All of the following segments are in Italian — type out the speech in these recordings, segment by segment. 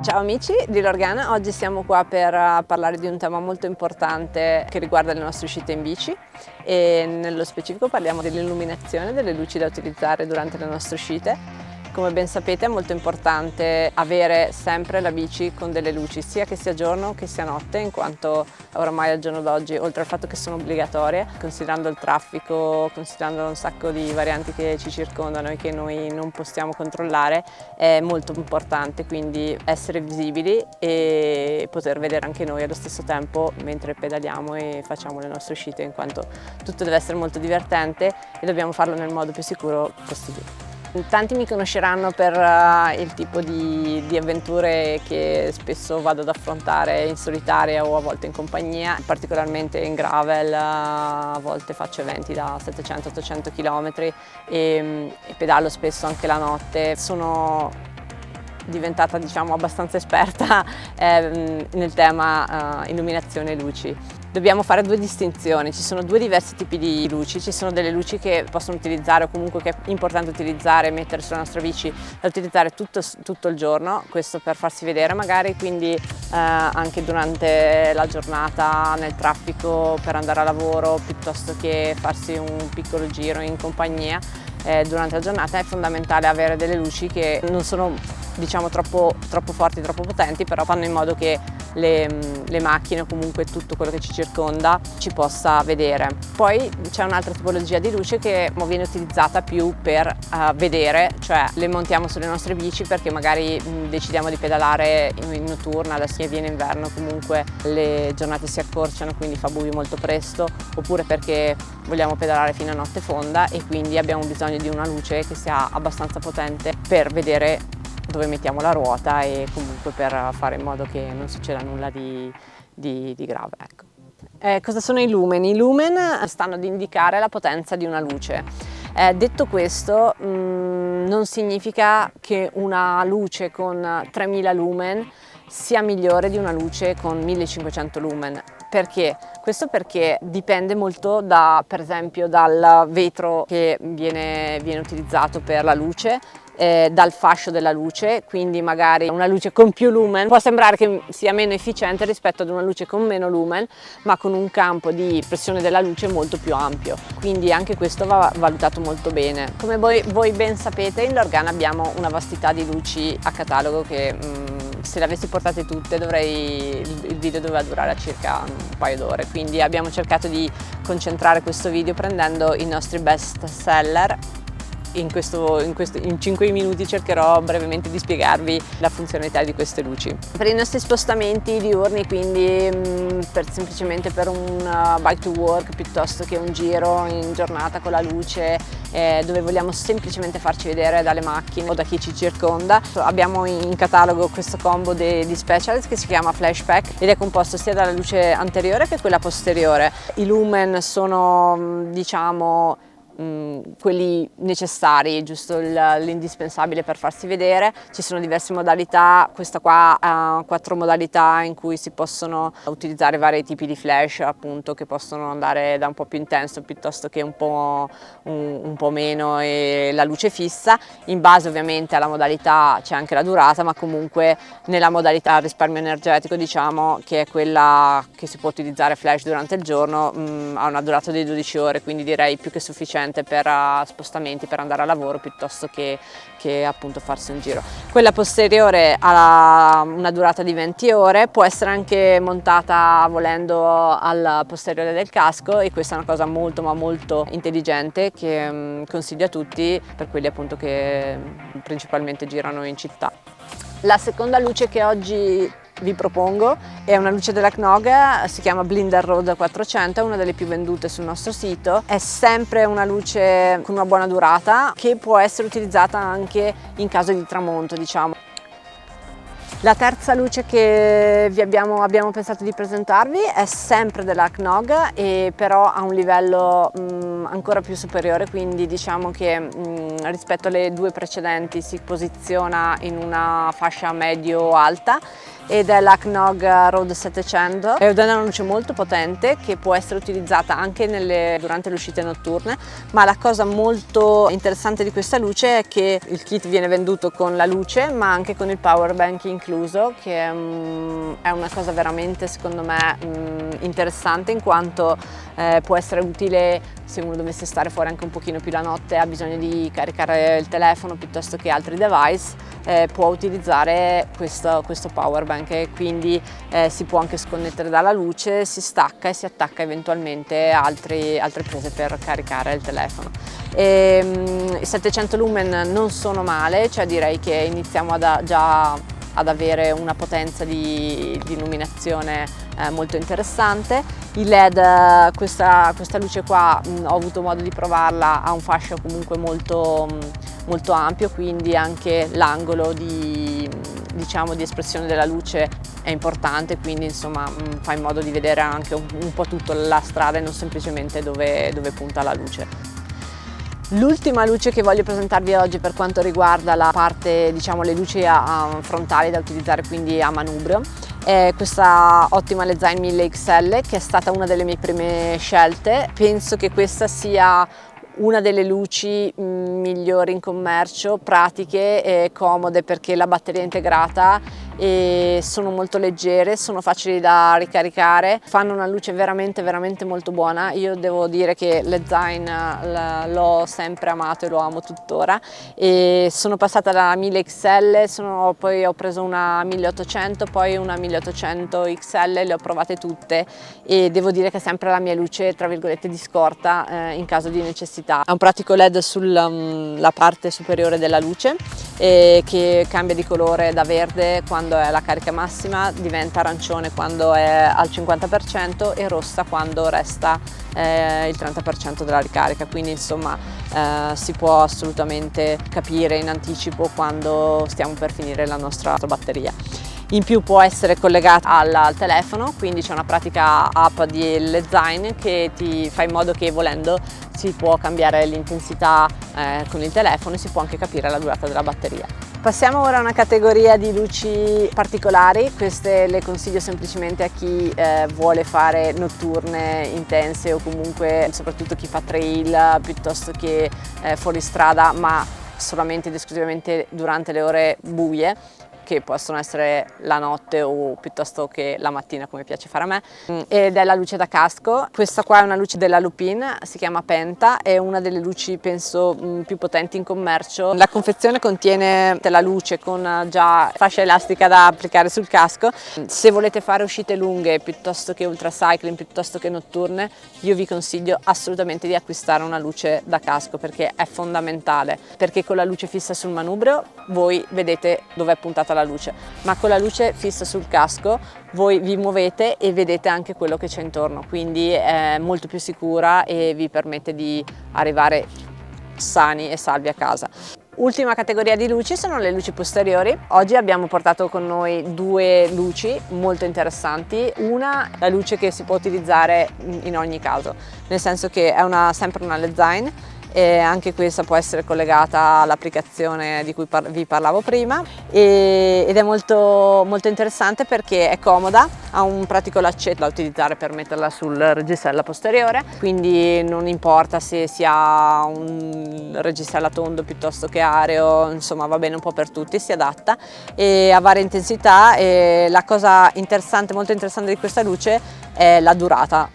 Ciao amici di Lorgana, oggi siamo qua per parlare di un tema molto importante che riguarda le nostre uscite in bici e nello specifico parliamo dell'illuminazione delle luci da utilizzare durante le nostre uscite. Come ben sapete è molto importante avere sempre la bici con delle luci, sia che sia giorno che sia notte, in quanto oramai al giorno d'oggi, oltre al fatto che sono obbligatorie, considerando il traffico, considerando un sacco di varianti che ci circondano e che noi non possiamo controllare, è molto importante quindi essere visibili e poter vedere anche noi allo stesso tempo mentre pedaliamo e facciamo le nostre uscite, in quanto tutto deve essere molto divertente e dobbiamo farlo nel modo più sicuro possibile. Tanti mi conosceranno per il tipo di avventure che spesso vado ad affrontare in solitaria o a volte in compagnia, particolarmente in gravel. A volte faccio eventi da 700-800 km e pedalo spesso anche la notte. Sono diventata abbastanza esperta nel tema illuminazione e luci. Dobbiamo fare due distinzioni, ci sono due diversi tipi di luci, ci sono delle luci che possono utilizzare o comunque che è importante utilizzare e mettere sulla nostra bici da utilizzare tutto il giorno, questo per farsi vedere magari, quindi anche durante la giornata nel traffico per andare a lavoro piuttosto che farsi un piccolo giro in compagnia. Durante la giornata è fondamentale avere delle luci che non sono troppo forti, troppo potenti, però fanno in modo che le macchine o comunque tutto quello che ci circonda ci possa vedere. Poi c'è un'altra tipologia di luce che viene utilizzata più per vedere, cioè le montiamo sulle nostre bici perché magari decidiamo di pedalare in notturna, adesso che viene inverno comunque le giornate si accorciano, quindi fa buio molto presto, oppure perché vogliamo pedalare fino a notte fonda e quindi abbiamo bisogno di una luce che sia abbastanza potente per vedere dove mettiamo la ruota e comunque per fare in modo che non succeda nulla di grave. Ecco. Cosa sono i lumen? I lumen stanno ad indicare la potenza di una luce. Detto questo, non significa che una luce con 3000 lumen sia migliore di una luce con 1500 lumen. Perché? Questo perché dipende molto per esempio dal vetro che viene utilizzato per la luce, dal fascio della luce, quindi magari una luce con più lumen può sembrare che sia meno efficiente rispetto ad una luce con meno lumen, ma con un campo di pressione della luce molto più ampio, quindi anche questo va valutato molto bene. Come voi ben sapete, in Lorgana abbiamo una vastità di luci a catalogo che se le avessi portate tutte il video doveva durare circa un paio d'ore, quindi abbiamo cercato di concentrare questo video prendendo i nostri best seller. In 5 minuti cercherò brevemente di spiegarvi la funzionalità di queste luci. Per i nostri spostamenti diurni, quindi semplicemente per un bike to work piuttosto che un giro in giornata con la luce, dove vogliamo semplicemente farci vedere dalle macchine o da chi ci circonda, abbiamo in catalogo questo combo di Specialist che si chiama Flashpack ed è composto sia dalla luce anteriore che quella posteriore. I lumen sono quelli necessari, giusto l'indispensabile per farsi vedere. Ci sono diverse modalità, questa qua ha 4 modalità in cui si possono utilizzare vari tipi di flash, appunto, che possono andare da un po' più intenso piuttosto che un po' meno, e la luce fissa. In base ovviamente alla modalità c'è anche la durata, ma comunque nella modalità risparmio energetico, che è quella che si può utilizzare flash durante il giorno, ha una durata di 12 ore, quindi direi più che sufficiente per spostamenti, per andare a lavoro piuttosto che appunto farsi un giro. Quella posteriore ha una durata di 20 ore, può essere anche montata volendo al posteriore del casco, e questa è una cosa molto ma molto intelligente che consiglio a tutti, per quelli appunto che principalmente girano in città. La seconda luce che oggi vi propongo è una luce della Knog, si chiama Blinder Road 400, è una delle più vendute sul nostro sito. È sempre una luce con una buona durata che può essere utilizzata anche in caso di tramonto, La terza luce che abbiamo pensato di presentarvi è sempre della Knog, e però a un livello ancora più superiore, quindi diciamo che rispetto alle due precedenti si posiziona in una fascia medio-alta ed è la Knog Road 700. È una luce molto potente che può essere utilizzata anche durante le uscite notturne, ma la cosa molto interessante di questa luce è che il kit viene venduto con la luce ma anche con il power bank incluso, che è una cosa veramente secondo me interessante, in quanto può essere utile se uno dovesse stare fuori anche un pochino più la notte, ha bisogno di caricare il telefono piuttosto che altri device, può utilizzare questo power bank, e quindi si può anche sconnettere dalla luce, si stacca e si attacca eventualmente altre prese per caricare il telefono. I 700 lumen non sono male, cioè direi che iniziamo già ad avere una potenza di illuminazione molto interessante. Il LED, questa luce qua, ho avuto modo di provarla, ha un fascio comunque molto ampio, quindi anche l'angolo di espressione della luce è importante, quindi insomma fa in modo di vedere anche un po' tutta la strada e non semplicemente dove punta la luce. L'ultima luce che voglio presentarvi oggi per quanto riguarda la parte, le luci frontali da utilizzare, quindi a manubrio, è questa ottima Lezyne 1000 XL, che è stata una delle mie prime scelte. Penso che questa sia una delle luci migliori in commercio, pratiche e comode perché la batteria è integrata e sono molto leggere, sono facili da ricaricare, fanno una luce veramente molto buona. Io devo dire che Lezyne l'ho sempre amato e lo amo tuttora, e sono passata dalla 1000 XL, poi ho preso una 1800, poi una 1800 XL, le ho provate tutte e devo dire che è sempre la mia luce tra virgolette di scorta in caso di necessità. Ha un pratico LED sulla parte superiore della luce che cambia di colore da verde quando è la carica massima, diventa arancione quando è al 50% e rossa quando resta il 30% della ricarica, quindi insomma si può assolutamente capire in anticipo quando stiamo per finire la nostra batteria. In più può essere collegata al telefono, quindi c'è una pratica app di Lezyne che ti fa in modo che volendo si può cambiare l'intensità con il telefono e si può anche capire la durata della batteria. Passiamo ora a una categoria di luci particolari. Queste le consiglio semplicemente a chi vuole fare notturne intense, o comunque soprattutto chi fa trail piuttosto che fuori strada, ma solamente ed esclusivamente durante le ore buie, che possono essere la notte o piuttosto che la mattina, come piace fare a me, ed è la luce da casco. Questa qua è una luce della Lupin, si chiama Penta, è una delle luci penso più potenti in commercio. La confezione contiene la luce con già fascia elastica da applicare sul casco. Se volete fare uscite lunghe piuttosto che ultra cycling, piuttosto che notturne, io vi consiglio assolutamente di acquistare una luce da casco, perché è fondamentale, perché con la luce fissa sul manubrio voi vedete dove è puntata la luce, ma con la luce fissa sul casco voi vi muovete e vedete anche quello che c'è intorno, quindi è molto più sicura e vi permette di arrivare sani e salvi a casa. Ultima categoria di luci sono le luci posteriori. Oggi abbiamo portato con noi due luci molto interessanti. Una, la luce che si può utilizzare in ogni caso, nel senso che è sempre una Lezyne, e anche questa può essere collegata all'applicazione di cui vi parlavo prima, ed è molto interessante perché è comoda, ha un pratico laccetto da utilizzare per metterla sul reggiseno posteriore, quindi non importa se si ha un reggiseno tondo piuttosto che areo, insomma va bene un po' per tutti, si adatta e ha varie intensità. E la cosa molto interessante di questa luce è la durata.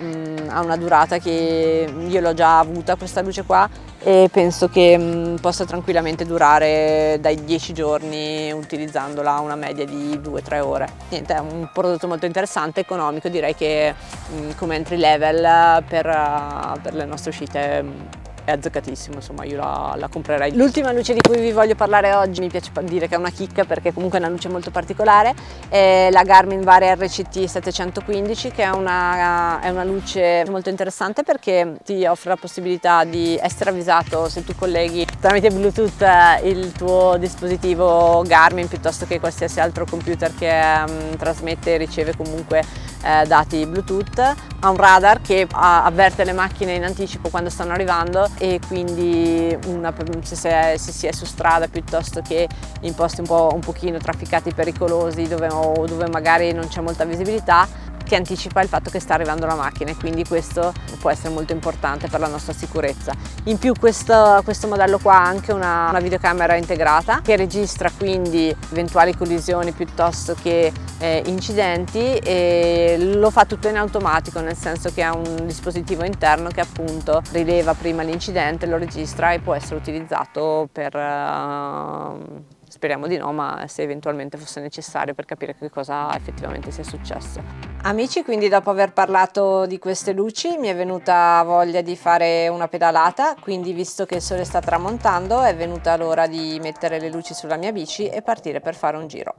Ha una durata che io l'ho già avuta questa luce qua e penso che possa tranquillamente durare dai 10 giorni utilizzandola, una media di 2-3 ore. Niente, è un prodotto molto interessante, economico, direi che come entry level per le nostre uscite è azzeccatissimo, insomma io la comprerei. L'ultima luce di cui vi voglio parlare oggi, mi piace dire che è una chicca perché comunque è una luce molto particolare, è la Garmin Varia RCT 715, che è una luce molto interessante perché ti offre la possibilità di essere avvisato se tu colleghi tramite Bluetooth il tuo dispositivo Garmin piuttosto che qualsiasi altro computer che trasmette e riceve comunque dati Bluetooth. Ha un radar che avverte le macchine in anticipo quando stanno arrivando e quindi se si è su strada piuttosto che in posti un pochino trafficati, pericolosi, dove magari non c'è molta visibilità, ti anticipa il fatto che sta arrivando la macchina, e quindi questo può essere molto importante per la nostra sicurezza. In più questo modello qua ha anche una videocamera integrata che registra quindi eventuali collisioni piuttosto che incidenti, e lo fa tutto in automatico, nel senso che ha un dispositivo interno che appunto rileva prima l'incidente, lo registra e può essere utilizzato per speriamo di no, ma se eventualmente fosse necessario, per capire che cosa effettivamente sia successo. Amici, quindi dopo aver parlato di queste luci mi è venuta voglia di fare una pedalata, quindi visto che il sole sta tramontando è venuta l'ora di mettere le luci sulla mia bici e partire per fare un giro.